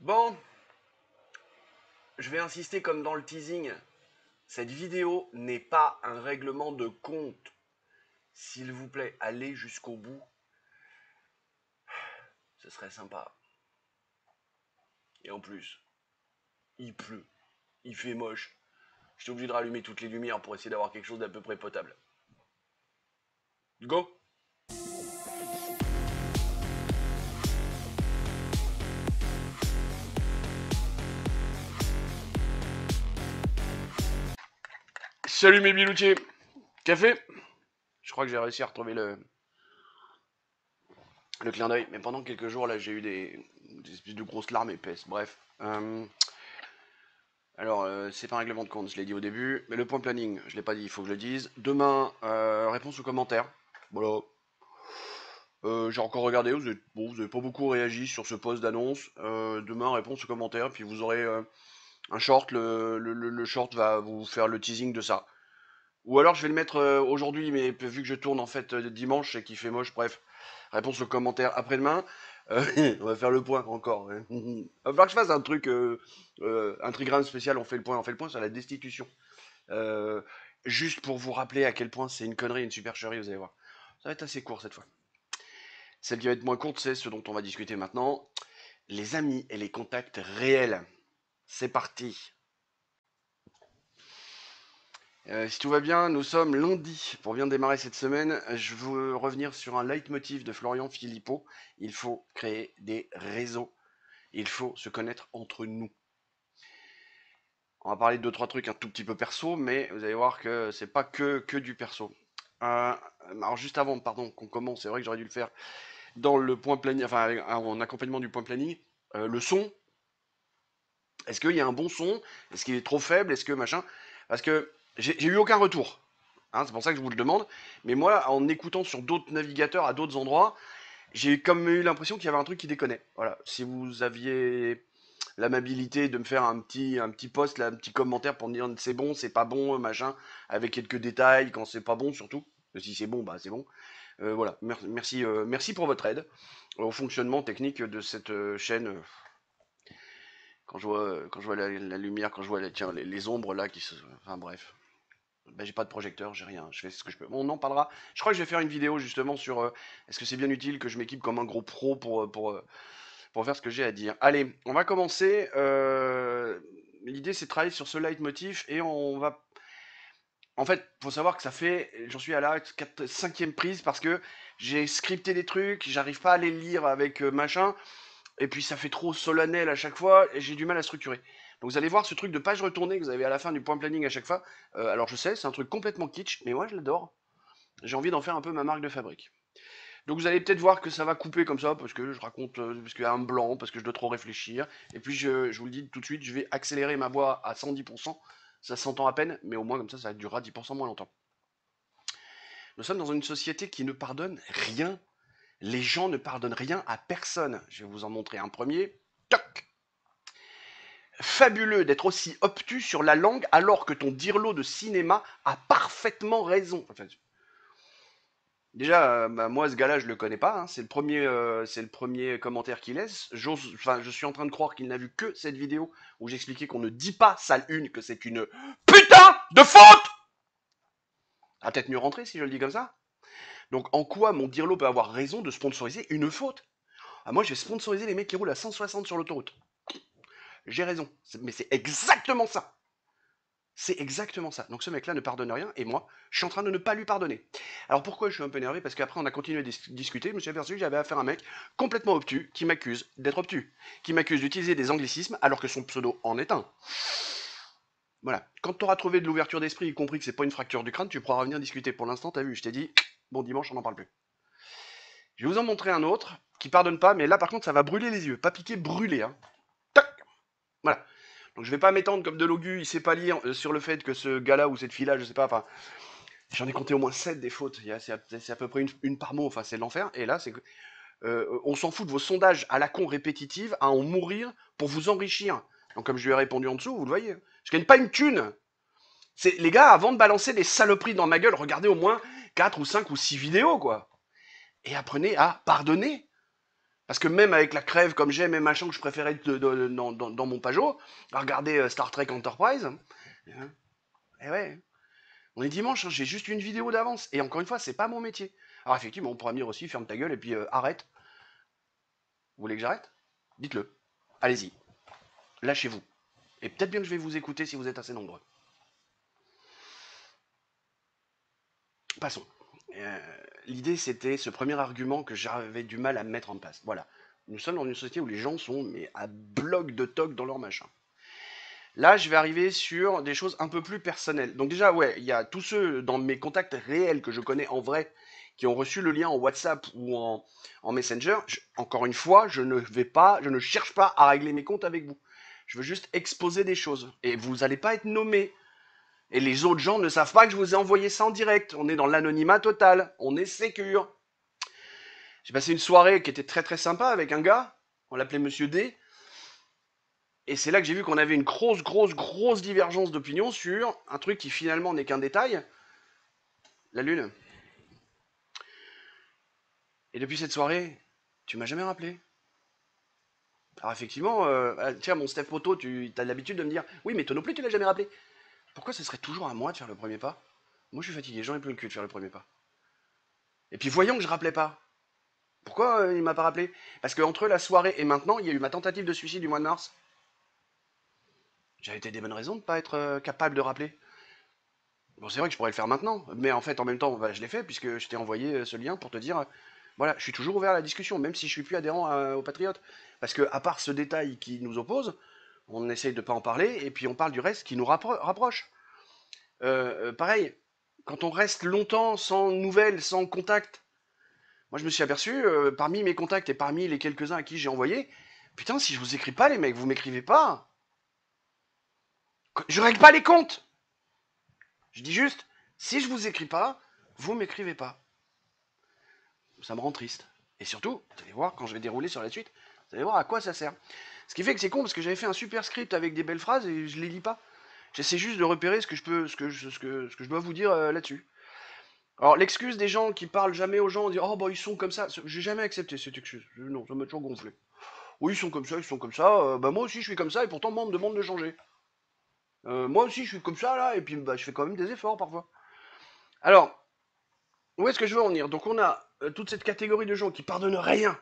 Bon, je vais insister comme dans le teasing. Cette vidéo n'est pas un règlement de compte. S'il vous plaît, allez jusqu'au bout. Ce serait sympa. Et en plus, il pleut. Il fait moche. J'étais obligé de rallumer toutes les lumières pour essayer d'avoir quelque chose d'à peu près potable. Go! Salut mes biloutiers! Café? Je crois que j'ai réussi à retrouver le clin d'œil. Mais pendant quelques jours, là, j'ai eu des espèces de grosses larmes épaisses. Bref. C'est pas un règlement de compte, je l'ai dit au début. Mais le point planning, je l'ai pas dit, il faut que je le dise. Demain, réponse aux commentaires. Voilà. J'ai encore regardé, vous avez pas beaucoup réagi sur ce post d'annonce. Demain, réponse aux commentaires, puis vous aurez un short. Le short va vous faire le teasing de ça. Ou alors je vais le mettre aujourd'hui, mais vu que je tourne en fait dimanche et qu'il fait moche, bref. Réponse aux commentaires après-demain. On va faire le point encore. Il va falloir que je fasse un truc, un trigramme spécial, on fait le point sur la destitution. Euh, Juste pour vous rappeler à quel point c'est une connerie, une supercherie, vous allez voir. Ça va être assez court cette fois. Celle qui va être moins courte, c'est ce dont on va discuter maintenant. Les amis et les contacts réels. C'est parti. Si tout va bien, nous sommes lundi. Pour bien démarrer cette semaine, je veux revenir sur un leitmotiv de Florian Philippot. Il faut créer des réseaux. Il faut se connaître entre nous. On va parler de deux, trois trucs un tout petit peu perso, mais vous allez voir que c'est pas que du perso. Alors juste avant, pardon, qu'on commence, c'est vrai que j'aurais dû le faire dans le point planning, enfin en accompagnement du point planning. Le son, est-ce qu'il y a un bon son? Est-ce qu'il est trop faible? Est-ce que machin? Parce que j'ai eu aucun retour. Hein, c'est pour ça que je vous le demande. Mais moi, en écoutant sur d'autres navigateurs à d'autres endroits, j'ai comme eu l'impression qu'il y avait un truc qui déconnait. Voilà. Si vous aviez l'amabilité de me faire un petit post, là, un petit commentaire pour me dire c'est bon, c'est pas bon, machin, avec quelques détails quand c'est pas bon surtout. Si c'est bon, bah c'est bon. Voilà. Merci, merci pour votre aide au fonctionnement technique de cette chaîne. Quand je vois la lumière, quand je vois tiens, les ombres là qui se. Enfin bref. Ben, j'ai pas de projecteur, j'ai rien, je fais ce que je peux. Bon, on en parlera. Je crois que je vais faire une vidéo justement sur est-ce que c'est bien utile que je m'équipe comme un gros pro pour faire ce que j'ai à dire. Allez, on va commencer. L'idée c'est de travailler sur ce leitmotiv et on va. En fait, faut savoir que ça fait. J'en suis à la 5e prise parce que j'ai scripté des trucs, j'arrive pas à les lire avec machin. Et puis ça fait trop solennel à chaque fois, et j'ai du mal à structurer. Donc vous allez voir ce truc de page retournée que vous avez à la fin du point planning à chaque fois. Alors je sais, c'est un truc complètement kitsch, mais moi je l'adore. J'ai envie d'en faire un peu ma marque de fabrique. Donc vous allez peut-être voir que ça va couper comme ça, parce que je raconte, parce qu'il y a un blanc, parce que je dois trop réfléchir. Et puis je vous le dis tout de suite, je vais accélérer ma voix à 110%. Ça s'entend à peine, mais au moins comme ça durera 10% moins longtemps. Nous sommes dans une société qui ne pardonne rien. Les gens ne pardonnent rien à personne. Je vais vous en montrer un premier. Toc. Fabuleux d'être aussi obtus sur la langue alors que ton dirlo de cinéma a parfaitement raison. Enfin, déjà, bah, moi, ce gars-là, je le connais pas. Hein. C'est le premier commentaire qu'il laisse. Enfin, je suis en train de croire qu'il n'a vu que cette vidéo où j'expliquais qu'on ne dit pas salle 1, que c'est une putain de faute. Ah, peut-être mieux rentrer si je le dis comme ça. Donc, en quoi mon dirlo peut avoir raison de sponsoriser une faute? Ah, moi, je vais sponsoriser les mecs qui roulent à 160 sur l'autoroute. J'ai raison. Mais c'est exactement ça. C'est exactement ça. Donc ce mec-là ne pardonne rien et moi, je suis en train de ne pas lui pardonner. Alors pourquoi je suis un peu énervé? Parce qu'aperçu on a continué de discuter, je me suis aperçu que j'avais affaire à un mec complètement obtus qui m'accuse d'être obtus, qui m'accuse d'utiliser des anglicismes alors que son pseudo en est un. Voilà. Quand tu auras trouvé de l'ouverture d'esprit et compris que c'est pas une fracture du crâne, tu pourras revenir discuter. Pour l'instant, t'as vu, je t'ai dit, bon dimanche, on n'en parle plus. Je vais vous en montrer un autre qui pardonne pas, mais là par contre, ça va brûler les yeux. Pas piquer, brûler. Hein. Tac. Voilà. Donc je vais pas m'étendre comme de l'augu, il sait pas lire sur le fait que ce gars-là ou cette fille-là, je sais pas, enfin, j'en ai compté au moins 7 des fautes. C'est à peu près une par mot, enfin c'est l'enfer. Et là, c'est que on s'en fout de vos sondages à la con répétitive, à en mourir pour vous enrichir. Donc comme je lui ai répondu en dessous, vous le voyez, je gagne pas une thune. C'est les gars, avant de balancer des saloperies dans ma gueule, regardez au moins 4 ou 5 ou 6 vidéos, quoi. Et apprenez à pardonner. Parce que même avec la crève comme j'aime et machin que je préférais dans mon Pajot, à regarder Star Trek Enterprise, et ouais, on est dimanche, hein, j'ai juste une vidéo d'avance. Et encore une fois, c'est pas mon métier. Alors effectivement, on pourra me dire aussi, ferme ta gueule et puis arrête. Vous voulez que j'arrête? Dites-le. Allez-y. Lâchez-vous. Et peut-être bien que je vais vous écouter si vous êtes assez nombreux. Passons. Euh, L'idée, c'était ce premier argument que j'avais du mal à mettre en place. Voilà. Nous sommes dans une société où les gens sont mais à bloc de toc dans leur machin. Là, je vais arriver sur des choses un peu plus personnelles. Donc déjà, ouais, il y a tous ceux dans mes contacts réels que je connais en vrai qui ont reçu le lien en WhatsApp ou en Messenger. Encore une fois, je ne cherche pas à régler mes comptes avec vous. Je veux juste exposer des choses. Et vous n'allez pas être nommé. Et les autres gens ne savent pas que je vous ai envoyé ça en direct. On est dans l'anonymat total. On est sécure. J'ai passé une soirée qui était très très sympa avec un gars. On l'appelait Monsieur D. Et c'est là que j'ai vu qu'on avait une grosse divergence d'opinion sur un truc qui finalement n'est qu'un détail. La Lune. Et depuis cette soirée, tu m'as jamais rappelé. Alors effectivement, tiens, mon Steph Poto, tu as l'habitude de me dire, oui, mais toi non plus, tu l'as jamais rappelé. Pourquoi ce serait toujours à moi de faire le premier pas? Moi, je suis fatigué, j'en ai plus le cul de faire le premier pas. Et puis voyons que je rappelais pas. Pourquoi il m'a pas rappelé? Parce qu'entre la soirée et maintenant, il y a eu ma tentative de suicide du mois de mars. J'avais été des bonnes raisons de ne pas être capable de rappeler. Bon, c'est vrai que je pourrais le faire maintenant, mais en fait, en même temps, bah, je l'ai fait puisque je t'ai envoyé ce lien pour te dire, voilà, je suis toujours ouvert à la discussion, même si je suis plus adhérent aux Patriotes. Parce que, à part ce détail qui nous oppose, on essaye de pas en parler, et puis on parle du reste qui nous rapproche. Pareil, quand on reste longtemps sans nouvelles, sans contact, moi je me suis aperçu, parmi mes contacts et parmi les quelques-uns à qui j'ai envoyé, putain, si je vous écris pas, les mecs, vous m'écrivez pas. Je règle pas les comptes. Je dis juste, si je vous écris pas, vous m'écrivez pas. Ça me rend triste. Et surtout, vous allez voir, quand je vais dérouler sur la suite, vous allez voir à quoi ça sert. Ce qui fait que c'est con, parce que j'avais fait un super script avec des belles phrases et je les lis pas. J'essaie juste de repérer ce que je dois vous dire là-dessus. Alors, l'excuse des gens qui parlent jamais aux gens, dire oh bah ils sont comme ça, j'ai jamais accepté cette excuse. Non, ça m'a toujours gonflé. Oui, ils sont comme ça, bah moi aussi je suis comme ça et pourtant moi on me demande de changer. Moi aussi je suis comme ça là et puis bah je fais quand même des efforts parfois. Alors, où est-ce que je veux en venir? Donc on a toute cette catégorie de gens qui pardonnent rien,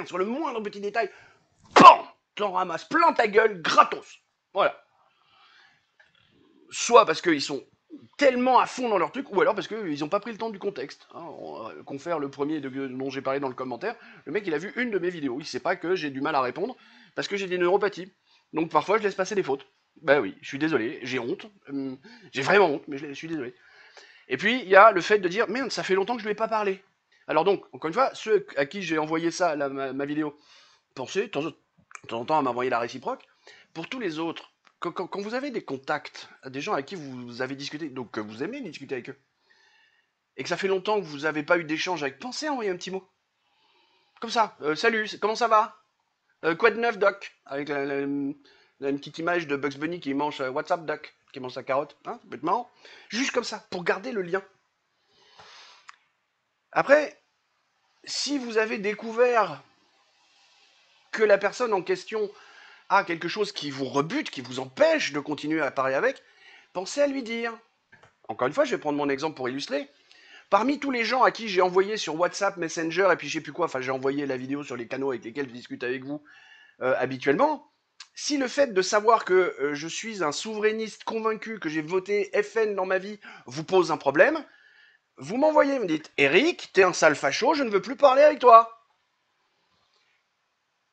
sur le moindre petit détail. BAM! T'en ramasses plein ta gueule, gratos. Voilà. Soit parce qu'ils sont tellement à fond dans leur truc, ou alors parce qu'ils n'ont pas pris le temps du contexte. Hein, confère le premier dont j'ai parlé dans le commentaire, le mec il a vu une de mes vidéos, il sait pas que j'ai du mal à répondre, parce que j'ai des neuropathies. Donc parfois je laisse passer des fautes. Bah oui, je suis désolé, j'ai honte, j'ai vraiment honte, mais je suis désolé. Et puis, il y a le fait de dire, merde, ça fait longtemps que je ne lui ai pas parlé. Alors donc, encore une fois, ceux à qui j'ai envoyé ça, ma vidéo, pensez de temps en temps à m'envoyer la réciproque. Pour tous les autres, quand vous avez des contacts, des gens avec qui vous avez discuté, donc que vous aimez discuter avec eux, et que ça fait longtemps que vous n'avez pas eu d'échange avec, pensez à envoyer un petit mot. Comme ça, salut, comment ça va? Quoi de neuf, Doc? Avec une petite image de Bugs Bunny qui mange WhatsApp, Doc, qui mange sa carotte. Hein, ça peut être marrant. Juste comme ça, pour garder le lien. Après, si vous avez découvert que la personne en question a quelque chose qui vous rebute, qui vous empêche de continuer à parler avec, pensez à lui dire. Encore une fois, je vais prendre mon exemple pour illustrer. Parmi tous les gens à qui j'ai envoyé sur WhatsApp, Messenger, et puis je sais plus quoi, enfin j'ai envoyé la vidéo sur les canaux avec lesquels je discute avec vous habituellement, si le fait de savoir que je suis un souverainiste convaincu, que j'ai voté FN dans ma vie, vous pose un problème, vous m'envoyez, vous me dites, Eric, t'es un sale facho, je ne veux plus parler avec toi.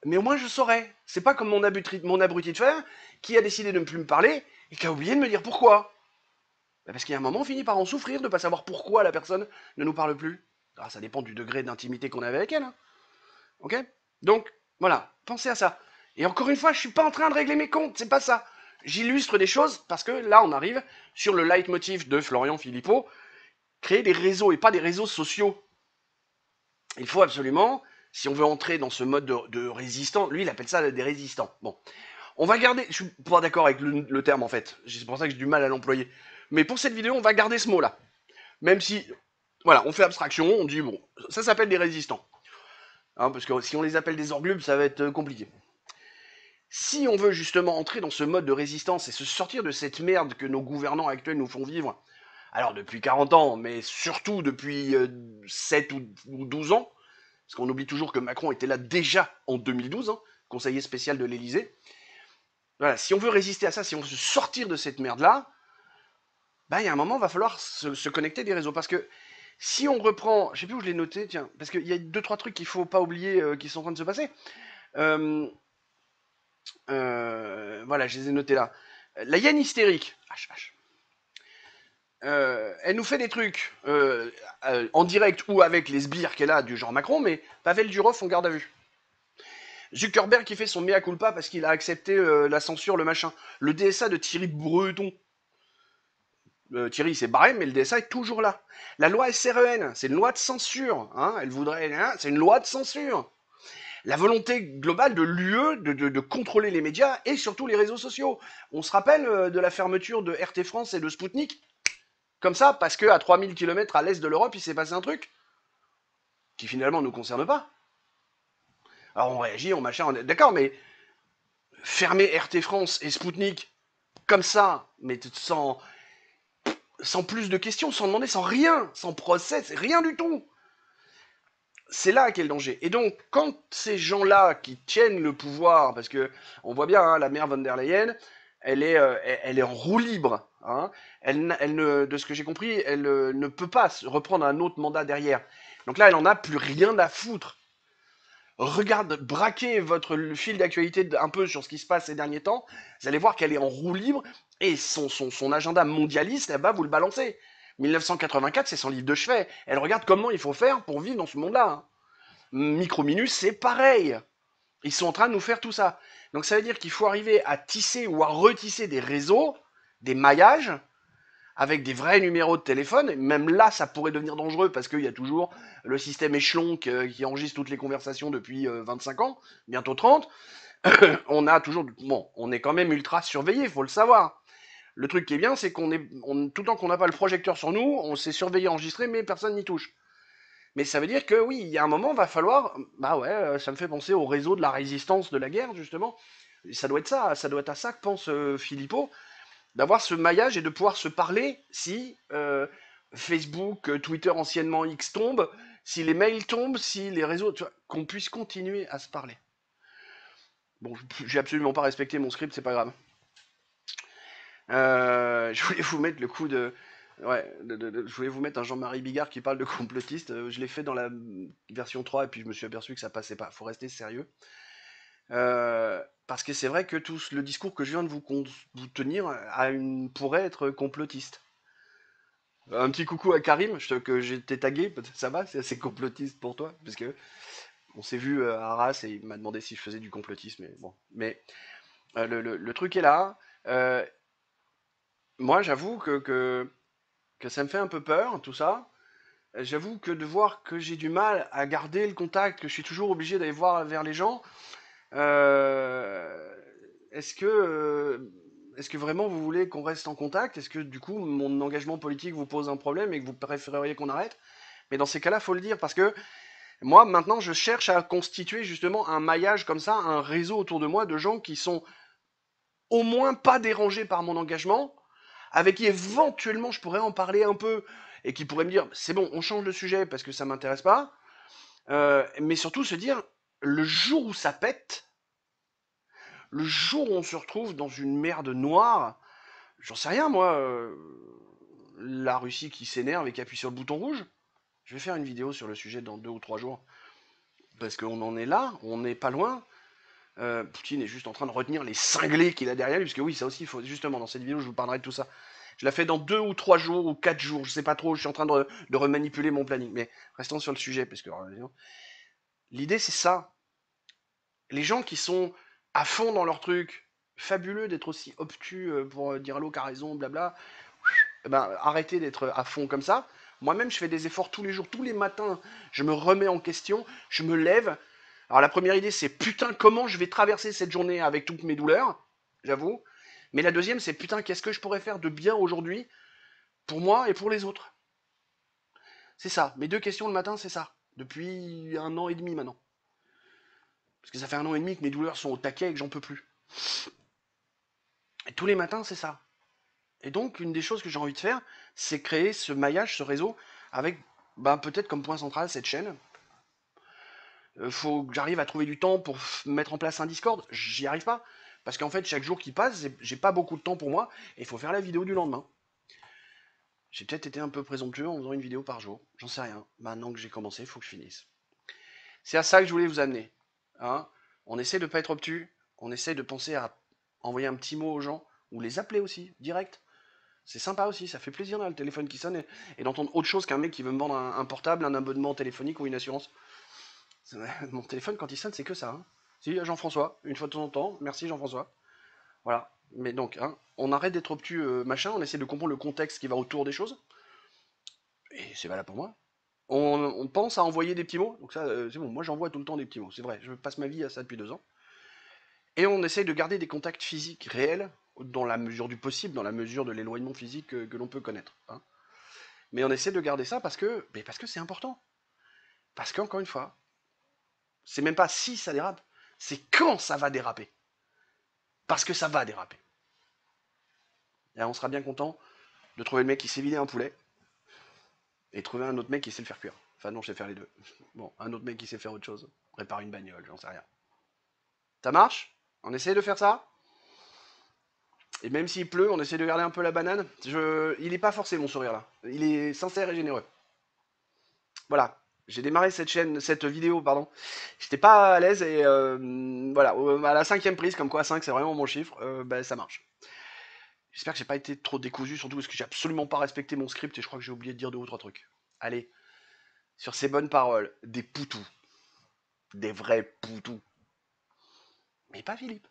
Mais au moins je saurais. C'est pas comme mon abruti de fer qui a décidé de ne plus me parler et qui a oublié de me dire pourquoi. Bah parce qu'il y a un moment, on finit par en souffrir de ne pas savoir pourquoi la personne ne nous parle plus. Alors, ça dépend du degré d'intimité qu'on avait avec elle. Hein. Ok? Donc, voilà, pensez à ça. Et encore une fois, je suis pas en train de régler mes comptes, c'est pas ça. J'illustre des choses parce que là, on arrive sur le leitmotiv de Florian Philippot, créer des réseaux et pas des réseaux sociaux. Il faut absolument, si on veut entrer dans ce mode de résistant, lui il appelle ça des résistants. Bon, on va garder, je suis pas d'accord avec le terme en fait, c'est pour ça que j'ai du mal à l'employer. Mais pour cette vidéo, on va garder ce mot-là. Même si, voilà, on fait abstraction, on dit bon, ça s'appelle des résistants. hein, parce que si on les appelle des orglubes, ça va être compliqué. Si on veut justement entrer dans ce mode de résistance et se sortir de cette merde que nos gouvernants actuels nous font vivre, alors depuis 40 ans, mais surtout depuis 7 ou 12 ans, parce qu'on oublie toujours que Macron était là déjà en 2012, hein, conseiller spécial de l'Elysée. Voilà, si on veut résister à ça, si on veut se sortir de cette merde-là, bah, il y a un moment, il va falloir se connecter des réseaux. Parce que si on reprend, je sais plus où je l'ai noté, tiens, parce qu'il y a deux, trois trucs qu'il faut pas oublier qui sont en train de se passer. Euh, voilà, je les ai notés là. La hyène hystérique, elle nous fait des trucs en direct ou avec les sbires qu'elle a du genre Macron, mais Pavel Durov en garde à vue. Zuckerberg qui fait son mea culpa parce qu'il a accepté la censure, le machin. Le DSA de Thierry Breton. Thierry s'est barré, mais le DSA est toujours là. La loi SREN, c'est une loi de censure. Hein, elle voudrait, hein, c'est une loi de censure. La volonté globale de l'UE de contrôler les médias et surtout les réseaux sociaux. On se rappelle de la fermeture de RT France et de Spoutnik comme ça, parce qu'à 3000 km à l'est de l'Europe, il s'est passé un truc qui finalement ne nous concerne pas. Alors on réagit, on machin, on est d'accord, mais fermer RT France et Spoutnik comme ça, mais sans plus de questions, sans demander, sans rien, sans procès, rien du tout. C'est là qu'est le danger. Et donc, quand ces gens-là qui tiennent le pouvoir, parce que on voit bien, hein, la mère von der Leyen, elle est en roue libre. Hein, de ce que j'ai compris, elle ne peut pas reprendre un autre mandat derrière. Donc là, elle en a plus rien à foutre. Regarde, braquez votre fil d'actualité un peu sur ce qui se passe ces derniers temps. Vous allez voir qu'elle est en roue libre et son agenda mondialiste, elle va vous le balancer. 1984, c'est son livre de chevet. Elle regarde comment il faut faire pour vivre dans ce monde-là. Hein. Microminus, c'est pareil. Ils sont en train de nous faire tout ça. Donc ça veut dire qu'il faut arriver à tisser ou à retisser des réseaux, des maillages, avec des vrais numéros de téléphone. Même là, ça pourrait devenir dangereux parce qu'il y a toujours le système échelon qui enregistre toutes les conversations depuis 25 ans, bientôt 30. On a toujours, bon, on est quand même ultra surveillé, faut le savoir. Le truc qui est bien, c'est tout le temps qu'on n'a pas le projecteur sur nous, on s'est surveillé, enregistré, mais personne n'y touche. Mais ça veut dire que oui, il y a un moment, va falloir, bah ouais, ça me fait penser au réseau de la résistance de la guerre, justement. Ça doit être ça doit être à ça que pense Philippot, d'avoir ce maillage et de pouvoir se parler si Facebook, Twitter anciennement X tombe, si les mails tombent, si les réseaux, tu vois, qu'on puisse continuer à se parler. Bon, j'ai absolument pas respecté mon script, c'est pas grave. Je voulais vous mettre le coup de, ouais, je voulais vous mettre un Jean-Marie Bigard qui parle de complotiste. Je l'ai fait dans la version 3 et puis je me suis aperçu que ça passait pas. Faut rester sérieux. Parce que c'est vrai que tout le discours que je viens de vous tenir pourrait être complotiste. Un petit coucou à Karim, que j'étais tagué, ça va, c'est assez complotiste pour toi, parce que on s'est vu à Arras et il m'a demandé si je faisais du complotisme, mais bon. Mais le truc est là. Euh, Moi, j'avoue que ça me fait un peu peur, tout ça. J'avoue que de voir que j'ai du mal à garder le contact, que je suis toujours obligé d'aller voir vers les gens, euh, est-ce que, euh, est-ce que vraiment vous voulez qu'on reste en contact? Est-ce que du coup mon engagement politique vous pose un problème et que vous préféreriez qu'on arrête? Mais dans ces cas-là, faut le dire parce que moi maintenant je cherche à constituer justement un maillage comme ça, un réseau autour de moi de gens qui sont au moins pas dérangés par mon engagement, avec qui éventuellement je pourrais en parler un peu et qui pourraient me dire c'est bon, on change de sujet parce que ça m'intéresse pas, mais surtout se dire le jour où ça pète, le jour où on se retrouve dans une merde noire, j'en sais rien moi, la Russie qui s'énerve et qui appuie sur le bouton rouge, je vais faire une vidéo sur le sujet dans 2 ou 3 jours, parce qu'on en est là, on n'est pas loin. Poutine est juste en train de retenir les cinglés qu'il a derrière lui, parce que oui, ça aussi, faut, justement, dans cette vidéo, je vous parlerai de tout ça. Je la fais dans 2 ou 3 jours ou 4 jours, je sais pas trop, je suis en train de remanipuler mon planning. Mais restons sur le sujet, parce que l'idée c'est ça. Les gens qui sont à fond dans leur truc, fabuleux d'être aussi obtus pour dire allô, qu'a raison, blabla, eh ben, arrêtez d'être à fond comme ça. Moi-même, je fais des efforts tous les jours, tous les matins, je me remets en question, je me lève. Alors la première idée, c'est putain, comment je vais traverser cette journée avec toutes mes douleurs, j'avoue. Mais la deuxième, c'est putain, qu'est-ce que je pourrais faire de bien aujourd'hui pour moi et pour les autres. C'est ça. Mes 2 questions le matin, c'est ça. Depuis 1 an et demi maintenant. Parce que ça fait 1 an et demi que mes douleurs sont au taquet et que j'en peux plus. Et tous les matins, c'est ça. Et donc, une des choses que j'ai envie de faire, c'est créer ce maillage, ce réseau, avec peut-être comme point central cette chaîne. Faut que j'arrive à trouver du temps pour mettre en place un Discord. J'y arrive pas. Parce qu'en fait, chaque jour qui passe, j'ai pas beaucoup de temps pour moi. Et il faut faire la vidéo du lendemain. J'ai peut-être été un peu présomptueux en faisant une vidéo par jour. J'en sais rien. Maintenant que j'ai commencé, il faut que je finisse. C'est à ça que je voulais vous amener. Hein, on essaie de pas être obtus. On essaie de penser à envoyer un petit mot aux gens. Ou les appeler aussi, direct. C'est sympa aussi, ça fait plaisir là, le téléphone qui sonne et d'entendre autre chose qu'un mec qui veut me vendre un portable, un abonnement téléphonique ou une assurance. Mon téléphone quand il sonne, c'est que ça. Hein. Si, Jean-François, une fois de temps en temps, merci Jean-François. Voilà. Mais donc, hein, on arrête d'être obtus, machin, on essaie de comprendre le contexte qui va autour des choses. Et c'est valable pour moi. On pense à envoyer des petits mots, donc ça, c'est bon, moi j'envoie tout le temps des petits mots, c'est vrai, je passe ma vie à ça depuis 2 ans. Et on essaye de garder des contacts physiques réels, dans la mesure du possible, dans la mesure de l'éloignement physique que l'on peut connaître. Hein. Mais on essaie de garder ça parce que c'est important. Parce qu'encore une fois, c'est même pas si ça dérape, c'est quand ça va déraper. Parce que ça va déraper. Et là, on sera bien content de trouver le mec qui sait vider un poulet et trouver un autre mec qui sait le faire cuire. Enfin non, je sais faire les deux. Bon, un autre mec qui sait faire autre chose. Réparer une bagnole, j'en sais rien. Ça marche? On essaie de faire ça? Et même s'il pleut, on essaie de garder un peu la banane. Il est pas forcé mon sourire là. Il est sincère et généreux. Voilà. J'ai démarré cette vidéo, pardon. J'étais pas à l'aise et voilà, à la 5e prise, comme quoi 5 c'est vraiment mon chiffre, ça marche. J'espère que j'ai pas été trop décousu, surtout parce que j'ai absolument pas respecté mon script et je crois que j'ai oublié de dire 2 ou 3 trucs. Allez, sur ces bonnes paroles, des poutous. Des vrais poutous. Mais pas Philippe.